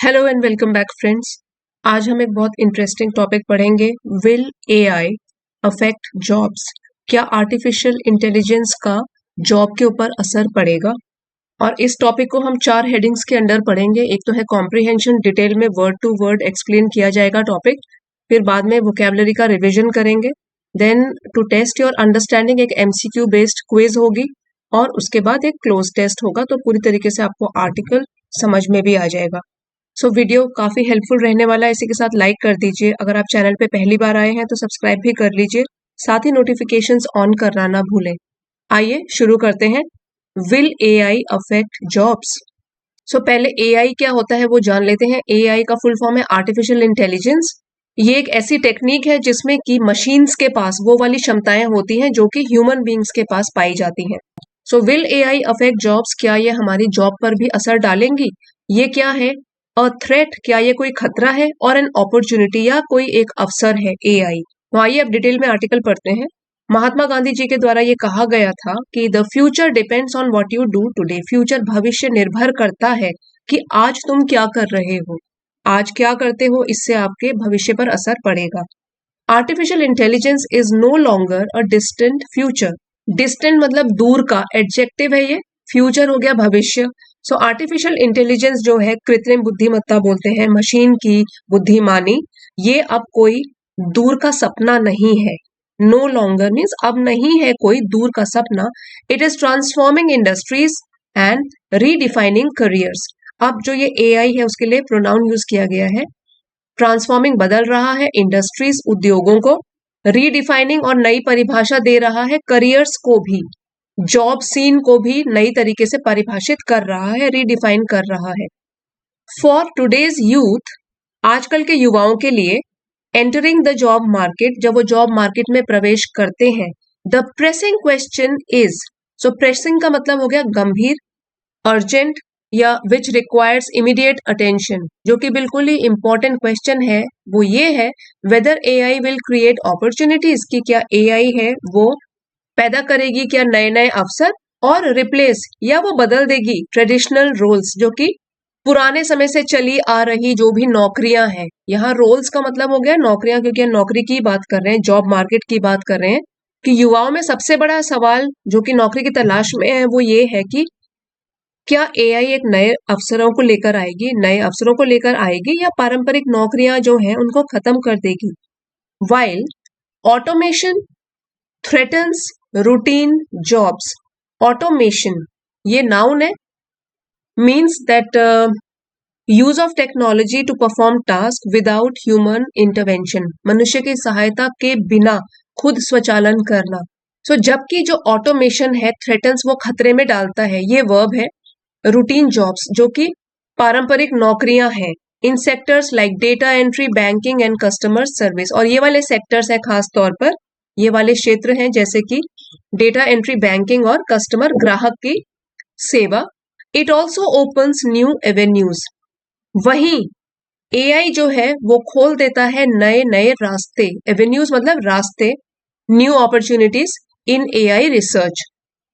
Hello and welcome back friends. आज हम एक बहुत इंटरेस्टिंग टॉपिक पढ़ेंगे। Will AI affect jobs? क्या आर्टिफिशियल इंटेलिजेंस का जॉब के ऊपर असर पड़ेगा? और इस टॉपिक को हम 4 हेडिंग्स के अंडर पढ़ेंगे। एक तो है कॉम्प्रिहेंशन, डिटेल में वर्ड टू वर्ड एक्सप्लेन किया जाएगा टॉपिक। फिर बाद में वोकेबलरी का रिविजन करेंगे। Then to test your understanding एक एमसीक्यू बेस्ड क्विज होगी और उसके बाद एक क्लोज टेस्ट होगा। तो पूरी तरीके से आपको आर्टिकल समझ में भी आ जाएगा। वीडियो काफी हेल्पफुल रहने वाला है। इसी के साथ लाइक कर दीजिए। अगर आप चैनल पे पहली बार आए हैं तो सब्सक्राइब भी कर लीजिए। साथ ही नोटिफिकेशंस ऑन करना ना भूलें। आइए शुरू करते हैं। Will AI affect jobs? पहले एआई क्या होता है वो जान लेते हैं। एआई का फुल फॉर्म है आर्टिफिशियल इंटेलिजेंस। ये एक ऐसी टेक्निक है जिसमें कि मशीन्स के पास वो वाली क्षमताएं होती हैं जो कि ह्यूमन बींग्स के पास पाई जाती हैं। Will AI affect jobs? क्या ये हमारी जॉब पर भी असर डालेंगी? ये क्या है? A threat? क्या ये कोई खतरा है? और एन अपॉर्चुनिटी या कोई एक अवसर है एआई? तो आइए अब डिटेल में आर्टिकल पढ़ते हैं। महात्मा गांधी जी के द्वारा ये कहा गया था कि the future depends on what you do today. Future, भविष्य निर्भर करता है कि आज तुम क्या कर रहे हो। आज क्या करते हो इससे आपके भविष्य पर असर पड़ेगा। Artificial intelligence is no longer a distant future. Distant मतलब दूर का, एडजेक्टिव है ये। फ्यूचर हो गया भविष्य। आर्टिफिशियल इंटेलिजेंस जो है, कृत्रिम बुद्धिमत्ता बोलते हैं, मशीन की बुद्धिमानी, ये अब कोई दूर का सपना नहीं है। नो लॉन्गर मीन्स अब नहीं है कोई दूर का सपना। It is transforming industries and redefining careers. अब जो ये एआई है उसके लिए प्रोनाउन यूज किया गया है। ट्रांसफॉर्मिंग बदल रहा है इंडस्ट्रीज, उद्योगों को। रीडिफाइनिंग और नई परिभाषा दे रहा है करियर्स को भी। जॉब सीन को भी नई तरीके से परिभाषित कर रहा है, रीडिफाइन कर रहा है। फॉर टुडेज यूथ, आजकल के युवाओं के लिए, एंटरिंग द जॉब मार्केट, जब वो जॉब मार्केट में प्रवेश करते हैं, the pressing question is, pressing का मतलब हो गया गंभीर, अर्जेंट या विच रिक्वायर्स इमीडिएट अटेंशन। जो कि बिल्कुल ही इंपॉर्टेंट क्वेश्चन है वो ये है, whether AI will create opportunities, कि क्या एआई है वो पैदा करेगी क्या नए नए अवसर, और रिप्लेस या वो बदल देगी ट्रेडिशनल रोल्स, जो कि पुराने समय से चली आ रही जो भी नौकरियां हैं। यहाँ रोल्स का मतलब हो गया नौकरियां, क्योंकि नौकरी की बात कर रहे हैं, जॉब मार्केट की बात कर रहे हैं। कि युवाओं में सबसे बड़ा सवाल जो कि नौकरी की तलाश में है वो ये है कि क्या एआई एक नए अवसरों को लेकर आएगी, नए अवसरों को लेकर आएगी, या पारंपरिक नौकरियां जो हैं उनको खत्म कर देगी। While automation threatens routine jobs. Automation ये नाउन है, means that use of technology to perform task without human intervention. मनुष्य की सहायता के बिना खुद स्वचालन करना। जबकि जो ऑटोमेशन है, थ्रेटन्स, वो खतरे में डालता है, ये वर्ब है। रूटीन जॉब्स जो कि पारंपरिक नौकरियां हैं, इन sectors like data entry, banking and customer service. और ये वाले सेक्टर्स हैं खास तौर पर, ये वाले क्षेत्र हैं जैसे कि डेटा एंट्री, बैंकिंग और कस्टमर, ग्राहक की सेवा। It also opens new avenues. वहीं एआई जो है वो खोल देता है नए नए रास्ते। एवेन्यूज मतलब रास्ते। New opportunities in AI research.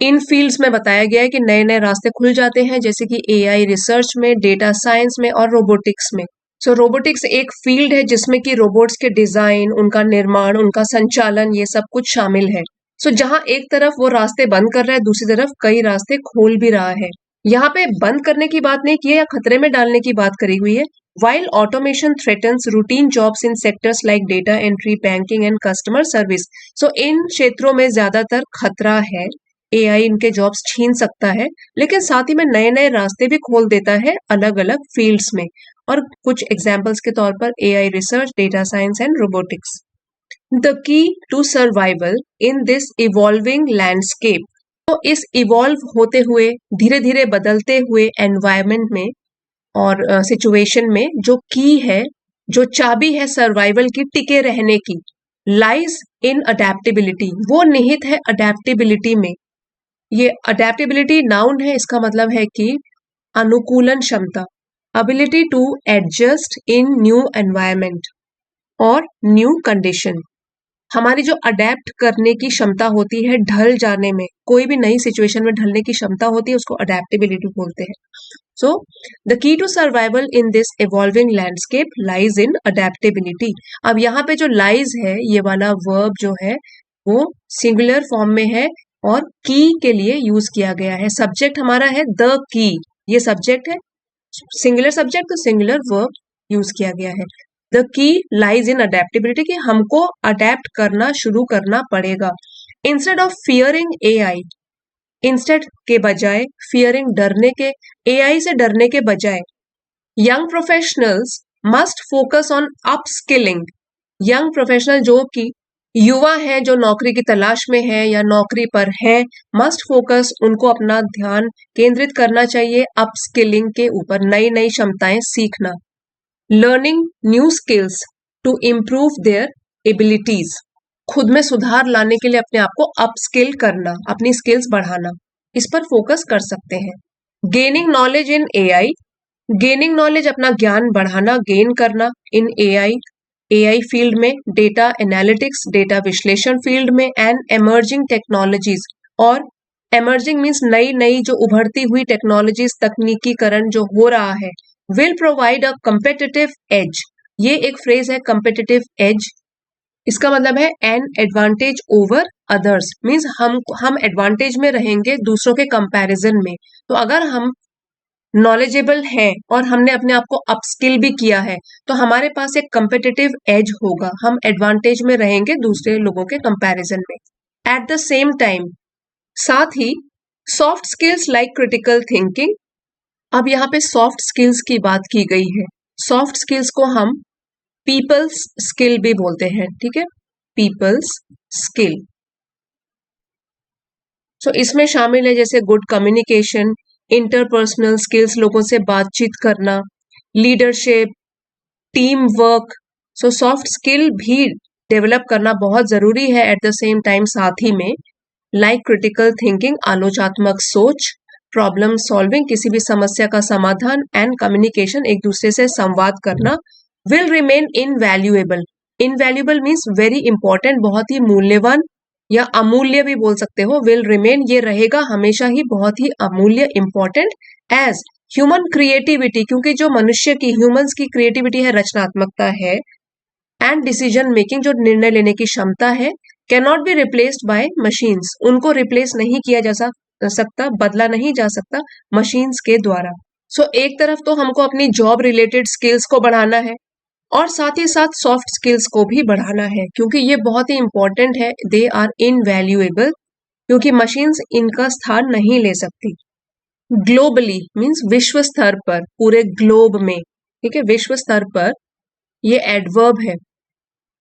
In fields में बताया गया है कि नए नए रास्ते खुल जाते हैं, जैसे कि एआई रिसर्च में, डेटा साइंस में और रोबोटिक्स में। रोबोटिक्स एक फील्ड है जिसमें कि रोबोट्स के डिजाइन, उनका निर्माण, उनका संचालन, ये सब कुछ शामिल है। जहां एक तरफ वो रास्ते बंद कर रहा है, दूसरी तरफ कई रास्ते खोल भी रहा है। यहाँ पे बंद करने की बात नहीं की है या खतरे में डालने की बात करी हुई है। While automation threatens routine jobs in sectors like data entry, banking and customer service, इन क्षेत्रों में ज्यादातर खतरा है, एआई इनके जॉब्स छीन सकता है, लेकिन साथ ही में नए नए रास्ते भी खोल देता है अलग अलग फील्ड्स में। और कुछ एग्जाम्पल्स के तौर पर AI research, data science and robotics. The key to survival in this evolving landscape. इस इवॉल्व होते हुए, धीरे धीरे बदलते हुए एनवायरमेंट में और सिचुएशन में, जो की है, जो चाबी है सर्वाइवल की, टिके रहने की, लाइज इन अडेप्टेबिलिटी, वो निहित है अडेप्टेबिलिटी में। ये अडेप्टेबिलिटी नाउन है, इसका मतलब है कि अनुकूलन क्षमता, ability to adjust in new environment और न्यू कंडीशन। हमारी जो अडेप्ट करने की क्षमता होती है, ढल जाने में, कोई भी नई सिचुएशन में ढलने की क्षमता होती है, उसको अडेप्टेबिलिटी बोलते हैं. So the key to survival in this evolving landscape lies in adaptability. अब यहाँ पे जो लाइज है, ये वाला वर्ब जो है वो सिंगुलर फॉर्म में है और की के लिए यूज किया गया है. सब्जेक्ट हमारा है द की, ये सब्जेक्ट है, सिंगुलर सब्जेक्ट तो सिंगुलर वर्ब यूज किया गया है. The key lies in adaptability, कि हमको अडेप्ट करना शुरू करना पड़ेगा. Instead of fearing AI, instead के बजाय, फियरिंग डरने के, एआई से डरने के बजाय, young professionals must focus on upskilling. Young professional जो कि युवा है, जो नौकरी की तलाश में है या नौकरी पर है, मस्ट फोकस, उनको अपना ध्यान केंद्रित करना चाहिए अपस्किलिंग के ऊपर, नई नई क्षमताएं सीखना. Learning new skills to improve their abilities, खुद में सुधार लाने के लिए अपने आप को अपस्किल करना, अपनी स्किल्स बढ़ाना, इस पर फोकस कर सकते हैं. Gaining knowledge in AI, gaining knowledge, अपना ज्ञान बढ़ाना, गेन करना इन एआई, एआई फील्ड में, डेटा एनालिटिक्स, डेटा विश्लेषण फील्ड में, एंड एमर्जिंग टेक्नोलॉजीज. और एमर्जिंग मीन्स नई नई जो उभरती हुई टेक्नोलॉजीज, तकनीकीकरण जो हो रहा है, will provide a competitive edge. ये एक फ्रेज है कंपेटिटिव एज, इसका मतलब है an advantage over others, means हम एडवांटेज में रहेंगे दूसरों के कंपैरिजन में. तो अगर हम नॉलेजेबल हैं और हमने अपने आप को अपस्किल भी किया है, तो हमारे पास एक कंपेटिटिव एज होगा, हम एडवांटेज में रहेंगे दूसरे लोगों के कंपैरिजन में. एट द सेम टाइम, साथ ही soft skills like critical thinking. अब यहाँ पे सॉफ्ट स्किल्स की बात की गई है. सॉफ्ट स्किल्स को हम पीपल्स स्किल भी बोलते हैं, ठीक है, पीपल्स स्किल. सो इसमें शामिल है जैसे गुड कम्युनिकेशन, इंटरपर्सनल स्किल्स, लोगों से बातचीत करना, leadership, team work. So soft skill भी डेवलप करना बहुत जरूरी है. एट द सेम टाइम साथ ही में लाइक क्रिटिकल थिंकिंग, आलोचनात्मक सोच, प्रॉब्लम सॉल्विंग, किसी भी समस्या का समाधान, एंड कम्युनिकेशन, एक दूसरे से संवाद करना, will remain invaluable. Invaluable means very important, बहुत ही मूल्यवान या अमूल्य भी बोल सकते हो. विल रिमेन, ये रहेगा हमेशा ही बहुत ही अमूल्य, इंपॉर्टेंट, एज ह्यूमन क्रिएटिविटी, क्योंकि जो मनुष्य की, ह्यूमंस की क्रिएटिविटी है, रचनात्मकता है, एंड डिसीजन मेकिंग, जो निर्णय लेने की क्षमता है, can not be replaced by machines, उनको रिप्लेस नहीं किया जा सकता, बदला नहीं जा सकता मशीन्स के द्वारा. सो एक तरफ तो हमको अपनी जॉब रिलेटेड स्किल्स को बढ़ाना है और साथ ही साथ सॉफ्ट स्किल्स को भी बढ़ाना है, क्योंकि ये बहुत ही इंपॉर्टेंट है. दे आर इनवैल्यूएबल, क्योंकि मशीन्स इनका स्थान नहीं ले सकती. ग्लोबली मीन्स विश्व स्तर पर, पूरे ग्लोब में, ठीक है, विश्व स्तर पर, ये एडवर्ब है.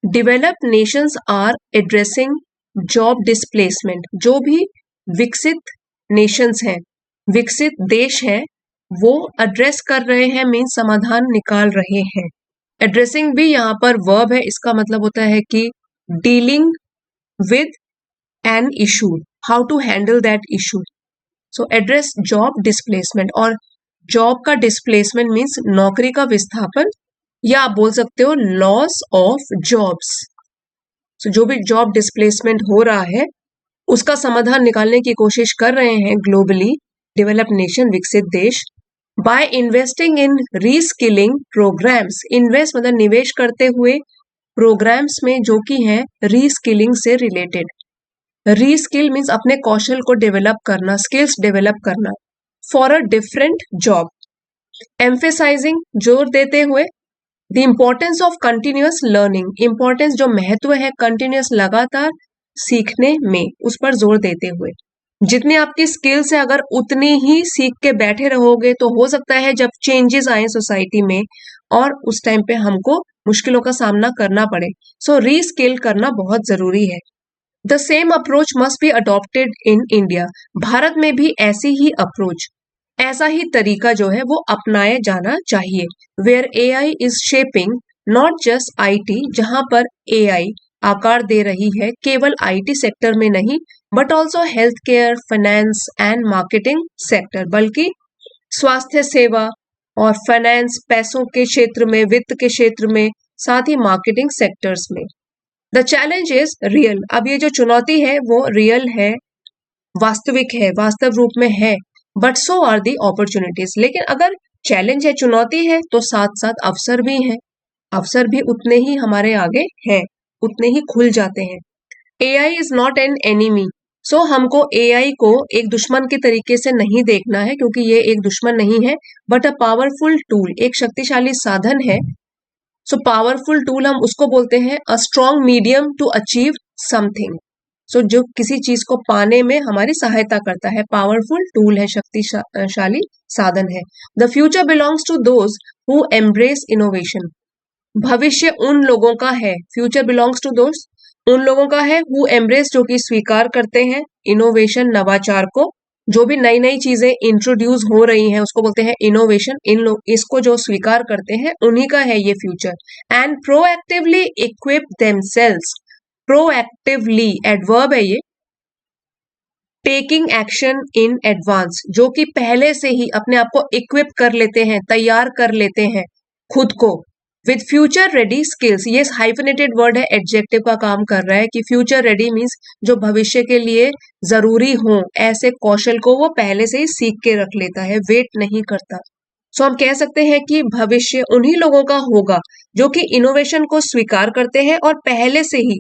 Developed nations are addressing job displacement, जो भी विकसित नेशंस हैं, विकसित देश हैं, वो एड्रेस कर रहे हैं, मीन्स समाधान निकाल रहे हैं. एड्रेसिंग भी यहाँ पर वर्ब है, इसका मतलब होता है कि dealing with an issue, how to handle that issue. So address job displacement, और जॉब का डिस्प्लेसमेंट मीन्स नौकरी का विस्थापन, या आप बोल सकते हो लॉस ऑफ जॉब्स. सो जो भी जॉब डिस्प्लेसमेंट हो रहा है, उसका समाधान निकालने की कोशिश कर रहे हैं ग्लोबली डेवलप्ड नेशन, विकसित देश, by investing in reskilling programs. Invest मतलब निवेश करते हुए प्रोग्राम्स में जो कि हैं रीस्किलिंग से रिलेटेड. रीस्किल मीन्स अपने कौशल को डेवलप करना, स्किल्स डेवलप करना, for a different job. Emphasizing, जोर देते हुए, the importance of continuous learning, importance जो महत्व है कंटिन्यूअस, लगातार सीखने में, उस पर जोर देते हुए. जितनी आपकी स्किल्स है, अगर उतनी ही सीख के बैठे रहोगे तो हो सकता है जब चेंजेस आए सोसाइटी में और उस टाइम पे हमको मुश्किलों का सामना करना पड़े. सो रीस्किल करना बहुत जरूरी है. The same approach must be adopted in India. Bharat में भी ऐसी ही अप्रोच, ऐसा ही तरीका जो है वो अपनाया जाना चाहिए. Where AI is shaping not just IT, जहां पर एआई आकार दे रही है केवल आईटी सेक्टर में नहीं, but also health care, finance and marketing sector, बल्कि स्वास्थ्य सेवा और फाइनेंस, पैसों के क्षेत्र में, वित्त के क्षेत्र में, साथ ही मार्केटिंग सेक्टर्स में. The challenge is real. अब ये जो चुनौती है वो रियल है, वास्तविक है, वास्तव रूप में है, but so are the opportunities. लेकिन अगर चैलेंज है, चुनौती है, तो साथ साथ अवसर भी हैं। अवसर भी उतने ही हमारे आगे है, उतने ही खुल जाते हैं। AI is not an enemy. So हमको AI को एक दुश्मन के तरीके से नहीं देखना है, क्योंकि ये एक दुश्मन नहीं है, बट अ पावरफुल टूल, एक शक्तिशाली साधन है। सो पावरफुल टूल हम उसको बोलते हैं a strong medium to achieve something. So जो किसी चीज को पाने में हमारी सहायता करता है, पावरफुल टूल है, शक्तिशाली साधन है। The future belongs to those who embrace innovation. भविष्य उन लोगों का है, फ्यूचर बिलोंग्स टू दोज, उन लोगों का है हु एम्ब्रेस, जो कि स्वीकार करते हैं, इनोवेशन, नवाचार को। जो भी नई नई चीजें इंट्रोड्यूस हो रही हैं उसको बोलते हैं इनोवेशन। इन लोग इसको जो स्वीकार करते हैं उन्हीं का है ये future. And proactively equip themselves. Proactively adverb है ये, टेकिंग एक्शन इन एडवांस, जो कि पहले से ही अपने आप को इक्विप कर लेते हैं, तैयार कर लेते हैं खुद को विद फ्यूचर रेडी स्किल्स। ये हाइफनेटेड वर्ड है, एडजेक्टिव का काम कर रहा है कि फ्यूचर रेडी मीन्स जो भविष्य के लिए जरूरी हो ऐसे कौशल को वो पहले से ही सीख के रख लेता है, वेट नहीं करता। सो हम कह सकते हैं कि भविष्य उन्हीं लोगों का होगा जो कि इनोवेशन को स्वीकार करते हैं और पहले से ही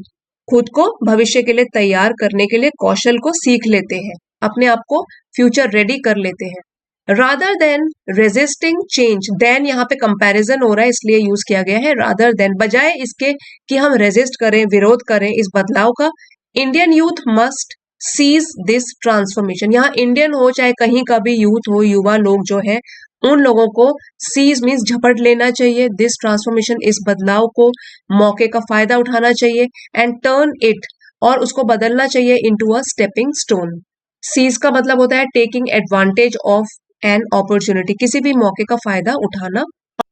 खुद को भविष्य के लिए तैयार करने के लिए कौशल को सीख लेते हैं, अपने आप को फ्यूचर रेडी कर लेते हैं। Rather than resisting change, then यहाँ पे कंपैरिजन हो रहा है इसलिए यूज किया गया है रादर देन, बजाय इसके कि हम रेजिस्ट करें, विरोध करें इस बदलाव का। Indian youth must seize this transformation. यहाँ इंडियन हो चाहे कहीं का भी यूथ हो, युवा लोग जो है, उन लोगों को सीज मीन्स झपट लेना चाहिए, दिस ट्रांसफॉर्मेशन, इस बदलाव को, मौके का फायदा उठाना चाहिए, एंड टर्न इट, और उसको बदलना चाहिए into a stepping stone. Seize का मतलब होता है taking advantage of an opportunity, किसी भी मौके का फायदा उठाना।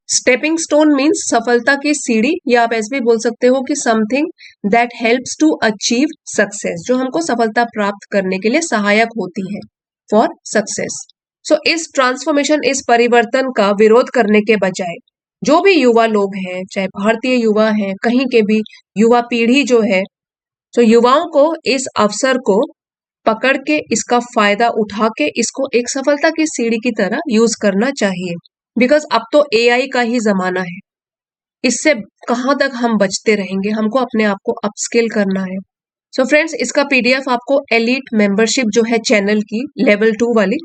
स्टेपिंग स्टोन मीन्स सफलता की सीढ़ी, या आप ऐसे भी बोल सकते हो कि something that helps to achieve success, जो हमको सफलता प्राप्त करने के लिए सहायक होती है, फॉर सक्सेस। सो इस ट्रांसफॉर्मेशन, इस परिवर्तन का विरोध करने के बजाय जो भी युवा लोग हैं, चाहे भारतीय युवा हैं, कहीं के भी युवा पीढ़ी जो है, तो युवाओं को इस अवसर को पकड़ के, इसका फायदा उठा के, इसको एक सफलता की सीढ़ी की तरह यूज करना चाहिए। बिकॉज अब तो AI का ही जमाना है, इससे कहां तक हम बचते रहेंगे, हमको अपने आप को अपस्किल करना है। सो फ्रेंड्स, इसका PDF आपको एलीट मेंबरशिप जो है चैनल की लेवल 2 वाली,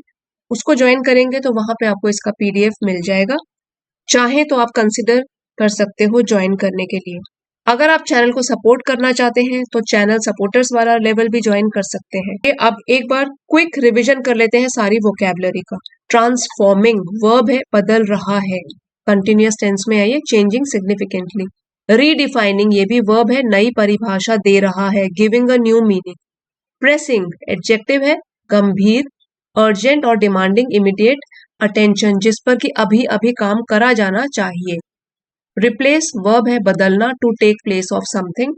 उसको ज्वाइन करेंगे तो वहां पे आपको इसका PDF मिल जाएगा। चाहे तो आप कंसिडर कर सकते हो ज्वाइन करने के लिए। अगर आप चैनल को सपोर्ट करना चाहते हैं तो चैनल सपोर्टर्स वाला लेवल भी ज्वाइन कर सकते हैं। अब एक बार क्विक रिवीजन कर लेते हैं सारी वोकैबुलरी का। ट्रांसफॉर्मिंग वर्ब है, बदल रहा है, कंटिन्यूअस टेंस में है ये, चेंजिंग सिग्निफिकेंटली। रीडिफाइनिंग, ये भी वर्ब है, नई परिभाषा दे रहा है, giving a new meaning. Pressing adjective है, गंभीर, अर्जेंट और डिमांडिंग इमीडिएट अटेंशन, जिस पर कि अभी अभी काम करा जाना चाहिए। रिप्लेस वर्ब है, बदलना, to take place of something.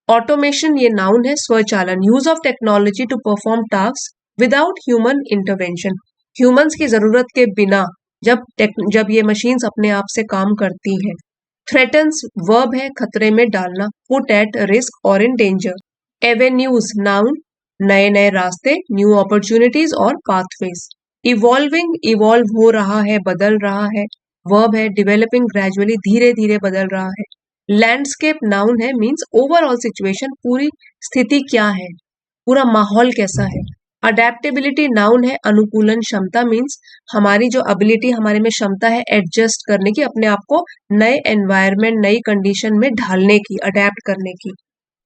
Automation ये नाउन है, स्वचालन, use of technology to perform task without human intervention, humans की जरूरत के बिना जब ये मशीन्स अपने आप से काम करती हैं। थ्रेटन्स वर्ब है, खतरे में डालना, पुट एट रिस्क और इन डेंजर। एवेन्यूज नाउन, नए नए रास्ते, न्यू अपॉर्चुनिटीज और पाथवेज। इवॉल्विंग, इवॉल्व हो रहा है, बदल रहा है, वर्ब है, डेवलपिंग ग्रेजुअली, धीरे धीरे बदल रहा है। लैंडस्केप नाउन है, मींस ओवरऑल सिचुएशन, पूरी स्थिति क्या है, पूरा माहौल कैसा है। अडेप्टेबिलिटी नाउन है, अनुकूलन क्षमता, मींस हमारी जो एबिलिटी, हमारे में क्षमता है एडजस्ट करने की, अपने आप को नए एनवायरमेंट, नई कंडीशन में ढालने की, अडेप्ट करने की।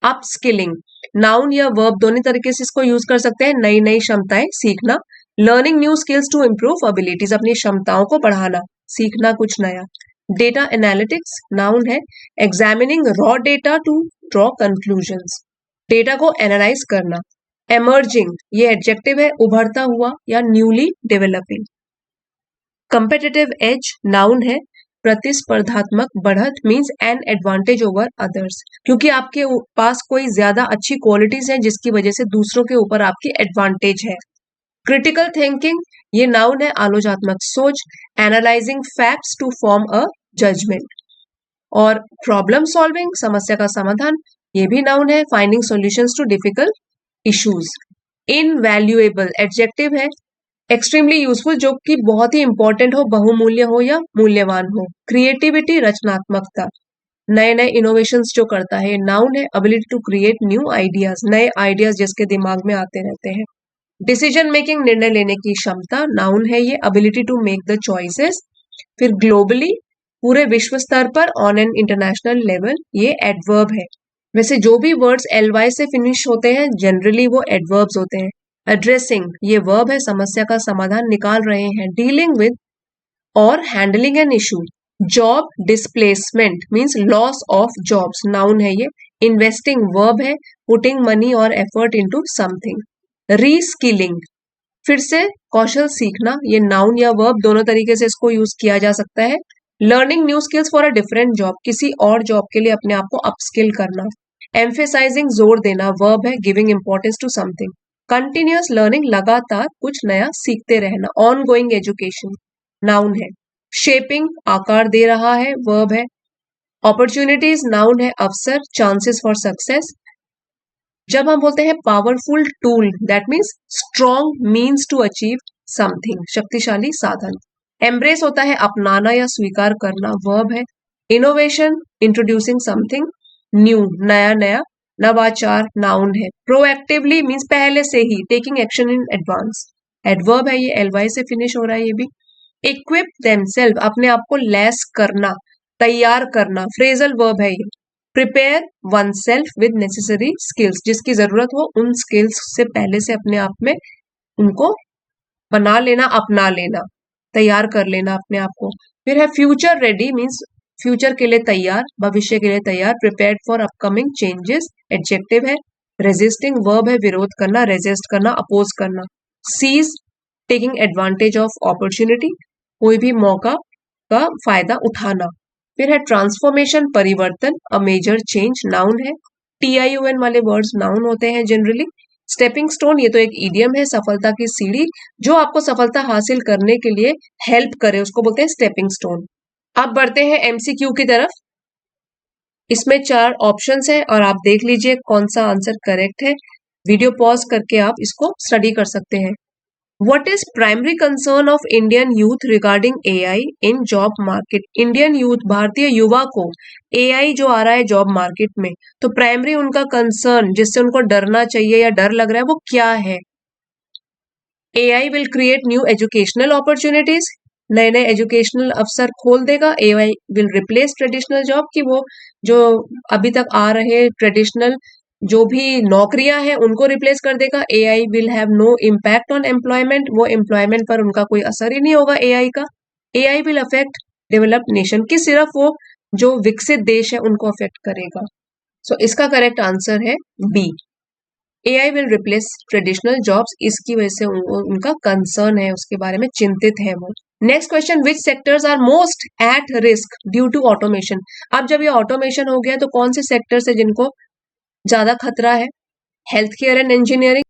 अपस्किलिंग नाउन या वर्ब दोनों तरीके से इसको यूज कर सकते हैं, नई नई क्षमताएं सीखना। Learning new skills to improve abilities, अपनी क्षमताओं को बढ़ाना, सीखना कुछ नया। डेटा एनालिटिक्स नाउन है, examining raw data to draw conclusions, data को एनालाइज करना। एमर्जिंग ये एडजेक्टिव है, उभरता हुआ या newly developing. Competitive edge noun है, प्रतिस्पर्धात्मक बढ़त, means an advantage over others, क्योंकि आपके पास कोई ज्यादा अच्छी क्वालिटीज हैं जिसकी वजह से दूसरों के ऊपर आपकी एडवांटेज है। क्रिटिकल थिंकिंग ये नाउन है, आलोचनात्मक सोच, analysing facts to form a judgement. और प्रॉब्लम सॉल्विंग समस्या का समाधान, ये भी नाउन है। Finding solutions to difficult issues. Invaluable adjective है। एक्सट्रीमली यूजफुल, जो कि बहुत ही इंपॉर्टेंट हो, बहुमूल्य हो या मूल्यवान हो। क्रिएटिविटी रचनात्मकता, नए नए इनोवेशंस जो करता है, नाउन है। Ability to create new ideas, नए आइडियाज जिसके दिमाग में आते रहते हैं। डिसीजन मेकिंग, निर्णय लेने की क्षमता, नाउन है ये। Ability to make the choices. फिर ग्लोबली, पूरे विश्व स्तर पर, ऑन एन इंटरनेशनल लेवल, ये एडवर्ब है। वैसे जो भी वर्ड्स एलवाई से फिनिश होते हैं जनरली वो एडवर्ब्स होते हैं। एड्रेसिंग, ये वर्ब है, समस्या का समाधान निकाल रहे हैं। डीलिंग विद और handling an issue. Job displacement means loss of jobs, noun है ये। इन्वेस्टिंग वर्ब है, पुटिंग मनी और एफर्ट इनटू समथिंग। रीस्किलिंग, फिर से कौशल सीखना, ये नाउन या वर्ब दोनों तरीके से इसको यूज किया जा सकता है। Learning new skills for a different job, किसी और जॉब के लिए अपने आप को अपस्किल करना। एम्फेसाइजिंग, जोर देना, वर्ब है। Giving importance to something. Continuous learning, लगातार कुछ नया सीखते रहना। ऑन गोइंग एजुकेशन, नाउन है। शेपिंग, आकार दे रहा है, वर्ब है। अपॉर्चुनिटीज, नाउन है। अवसर, चांसेस फॉर सक्सेस। जब हम बोलते हैं powerful tool, that means strong means to achieve something, शक्तिशाली साधन। एम्ब्रेस होता है अपनाना या स्वीकार करना, वर्ब है। इनोवेशन, इंट्रोड्यूसिंग समथिंग न्यू, नया नया। नवाचार, नाउन है। प्रोएक्टिवली मीन्स पहले से ही, taking action in advance, adverb है ये। एलवाई से फिनिश हो रहा है ये भी। इक्विप देमसेल्फ, अपने आप को लैस करना, तैयार करना, फ्रेजल वर्ब है ये। Prepare one self with necessary skills, जिसकी जरूरत हो उन स्किल्स से पहले से अपने आप में उनको बना लेना, अपना लेना, तैयार कर लेना अपने आप को। फिर है फ्यूचर रेडी मीन्स फ्यूचर के लिए तैयार, भविष्य के लिए तैयार। Prepared for upcoming changes, adjective है। रेजिस्टिंग वर्ब है, विरोध करना, रेजिस्ट करना, अपोज करना। Seize, taking advantage of opportunity, कोई भी मौका का फायदा उठाना। फिर है ट्रांसफॉर्मेशन, परिवर्तन, अ मेजर चेंज, नाउन है। TION वाले वर्ड्स नाउन होते हैं जनरली। स्टेपिंग स्टोन, ये तो एक इडियम है, सफलता की सीढ़ी, जो आपको सफलता हासिल करने के लिए हेल्प करे, उसको बोलते हैं स्टेपिंग स्टोन। अब बढ़ते हैं MCQ की तरफ। इसमें 4 ऑप्शंस हैं और आप देख लीजिए कौन सा आंसर करेक्ट है। वीडियो पॉज करके आप इसको स्टडी कर सकते हैं। What is primary concern of Indian youth regarding AI in job market? Indian youth, Bharatiya Yuva को AI जो आ रहा है जॉब मार्केट में, तो प्राइमरी उनका कंसर्न, जिससे उनको डरना चाहिए या डर लग रहा है, वो क्या है? AI will create new educational opportunities, नए नए एजुकेशनल अवसर खोल देगा। AI will replace traditional job, कि वो जो अभी तक आ रहे ट्रेडिशनल जो भी नौकरियां हैं उनको रिप्लेस कर देगा। AI will have no impact on employment, वो एम्प्लॉयमेंट पर उनका कोई असर ही नहीं होगा AI का। AI will affect developed nation, कि सिर्फ वो जो विकसित देश है उनको अफेक्ट करेगा। सो इसका करेक्ट आंसर है B, AI will replace traditional jobs, इसकी वजह से उनका कंसर्न है, उसके बारे में चिंतित है वो। Next question, which sectors are most at risk due to automation? अब जब ये ऑटोमेशन हो गया तो कौन से सेक्टर्स है जिनको ज्यादा खतरा है? Health care and engineering,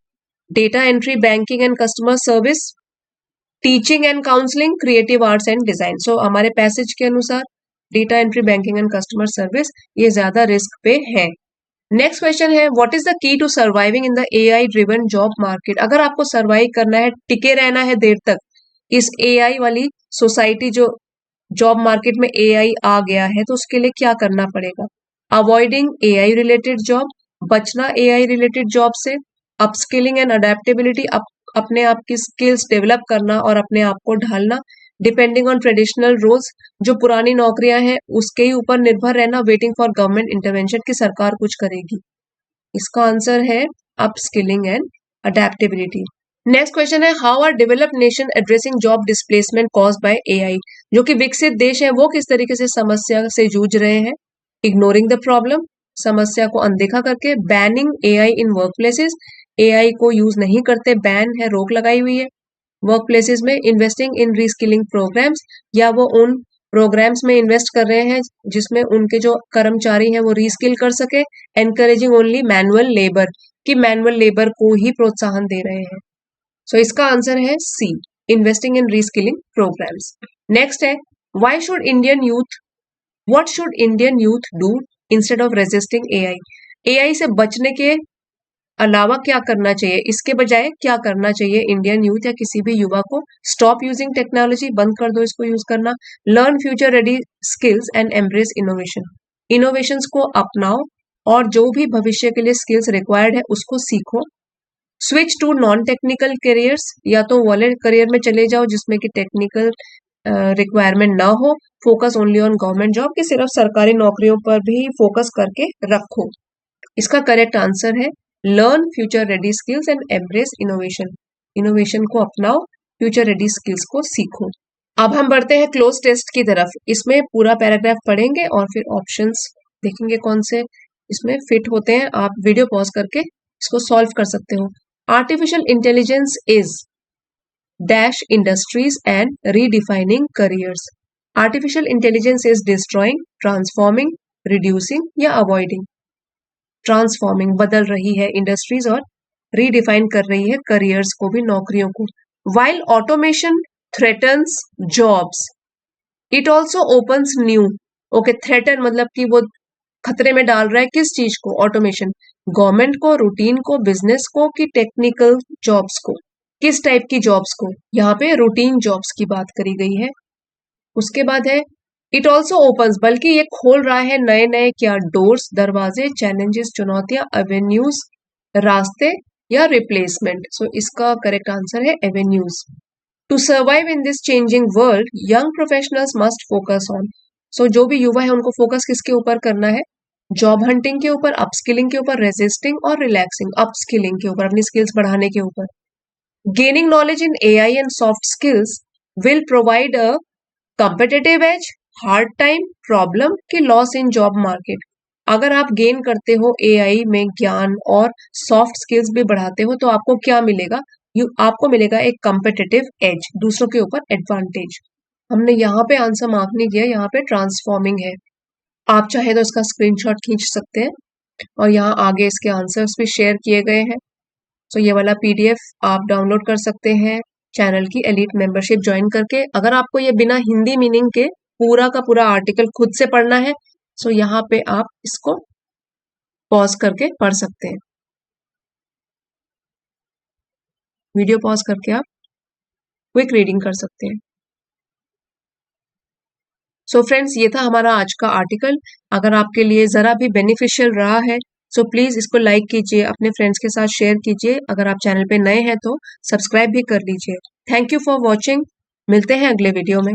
data entry, banking and customer service, teaching and counselling, creative arts and design. So हमारे पैसेज के अनुसार data entry, banking and customer service ये ज्यादा रिस्क पे है। नेक्स्ट क्वेश्चन है, what is the key to surviving in the AI driven job market? अगर आपको सर्वाइव करना है, टिके रहना है देर तक इस AI वाली सोसाइटी जो जॉब मार्केट में AI आ गया है, तो उसके लिए क्या करना पड़ेगा? अवॉइडिंग AI रिलेटेड जॉब, बचना AI रिलेटेड जॉब से। अपस्किलिंग एंड अडेप्टेबिलिटी, अपने आप की स्किल्स डेवलप करना और अपने आप को ढालना। डिपेंडिंग ऑन ट्रेडिशनल रोल्स, जो पुरानी नौकरियां हैं उसके ही ऊपर निर्भर रहना। वेटिंग फॉर गवर्नमेंट इंटरवेंशन, की सरकार कुछ करेगी। इसका आंसर है upskilling and adaptability. Next question है, how are developed nation addressing job displacement caused by AI? जो कि विकसित देश है वो किस तरीके से समस्या से जूझ रहे हैं? इग्नोरिंग द प्रॉब्लम, समस्या को अनदेखा करके। Banning AI in work places, AI को यूज नहीं करते, बैन है, रोक लगाई हुई है वर्क प्लेसेस में। इन्वेस्टिंग इन रीस्किलिंग प्रोग्राम्स, या वो उन प्रोग्राम्स में इन्वेस्ट कर रहे हैं जिसमें उनके जो कर्मचारी हैं वो रीस्किल कर सके। एनकरेजिंग ओनली मैनुअल लेबर, कि मैनुअल लेबर को ही प्रोत्साहन दे रहे हैं। सो इसका आंसर है C, investing in reskilling programmes. Next है, why should Indian youth, what should Indian youth do instead of resisting AI? AI से बचने के अलावा क्या करना चाहिए, इसके बजाय क्या करना चाहिए इंडियन यूथ या किसी भी युवा को? स्टॉप यूजिंग टेक्नोलॉजी, बंद कर दो इसको यूज करना। Learn future ready skills and embrace innovation, innovations को अपनाओ और जो भी भविष्य के लिए स्किल्स रिक्वायर्ड है उसको सीखो। Switch to non technical careers, या तो वाले करियर में चले जाओ जिसमें कि टेक्निकल रिक्वायरमेंट ना हो। Focus only on government job, कि सिर्फ सरकारी नौकरियों पर भी फोकस करके रखो। इसका करेक्ट आंसर है learn future ready skills and embrace innovation, innovation को अपनाओ, फ्यूचर रेडी स्किल्स को सीखो। अब हम बढ़ते हैं क्लोज टेस्ट की तरफ। इसमें पूरा पैराग्राफ पढ़ेंगे और फिर ऑप्शंस देखेंगे कौन से इसमें फिट होते हैं। आप वीडियो पॉज करके इसको सॉल्व कर सकते हो। Artificial intelligence is dash industries and redefining careers. Artificial intelligence is destroying, transforming, reducing या अवॉइडिंग। ट्रांसफॉर्मिंग, बदल रही है इंडस्ट्रीज, और रीडिफाइन कर रही है करियर्स को भी, नौकरियों को। While automation threatens jobs, it also opens new. Okay, threaten मतलब कि वो खतरे में डाल रहा है किस चीज को? ऑटोमेशन। गवर्नमेंट को, रूटीन को, बिजनेस को, कि टेक्निकल जॉब्स को? किस टाइप की जॉब्स को? यहाँ पे रूटीन जॉब्स की बात करी गई है। उसके बाद है इट ऑल्सो ओपन्स, बल्कि ये खोल रहा है नए नए क्या? डोर्स, दरवाजे, चैलेंजेस, चुनौतियां, एवेन्यूज, रास्ते या रिप्लेसमेंट। सो इसका करेक्ट आंसर है avenues. To survive in this changing world young professionals must focus on. So जो भी युवा है उनको फोकस किसके ऊपर करना है? जॉब हंटिंग के ऊपर, अपस्किलिंग के ऊपर, रेजिस्टिंग और रिलैक्सिंग। अपस्किलिंग के ऊपर, अपनी स्किल्स बढ़ाने के ऊपर। Gaining knowledge in AI and soft skills will provide a competitive edge, hard time, problem की लॉस इन जॉब मार्केट। अगर आप गेन करते हो एआई में ज्ञान और सॉफ्ट स्किल्स भी बढ़ाते हो तो आपको क्या मिलेगा? आपको मिलेगा एक कंपेटेटिव एज, दूसरों के ऊपर एडवांटेज। हमने यहाँ पे आंसर मार्क नहीं किया, यहाँ पे ट्रांसफॉर्मिंग है। आप चाहे तो इसका स्क्रीनशॉट खींच सकते हैं और यहाँ आगे इसके आंसर्स भी शेयर किए गए हैं। तो ये वाला पीडीएफ आप डाउनलोड कर सकते हैं चैनल की एलीट मेंबरशिप ज्वाइन करके। अगर आपको ये बिना हिंदी मीनिंग के पूरा का पूरा आर्टिकल खुद से पढ़ना है तो यहाँ पे आप इसको पॉज करके पढ़ सकते हैं। वीडियो पॉज करके आप क्विक रीडिंग कर सकते हैं। सो फ्रेंड्स, ये था हमारा आज का आर्टिकल। अगर आपके लिए जरा भी बेनिफिशियल रहा है सो प्लीज इसको लाइक कीजिए, अपने फ्रेंड्स के साथ शेयर कीजिए। अगर आप चैनल पे नए हैं तो सब्सक्राइब भी कर लीजिए। Thank you for watching. मिलते हैं अगले वीडियो में।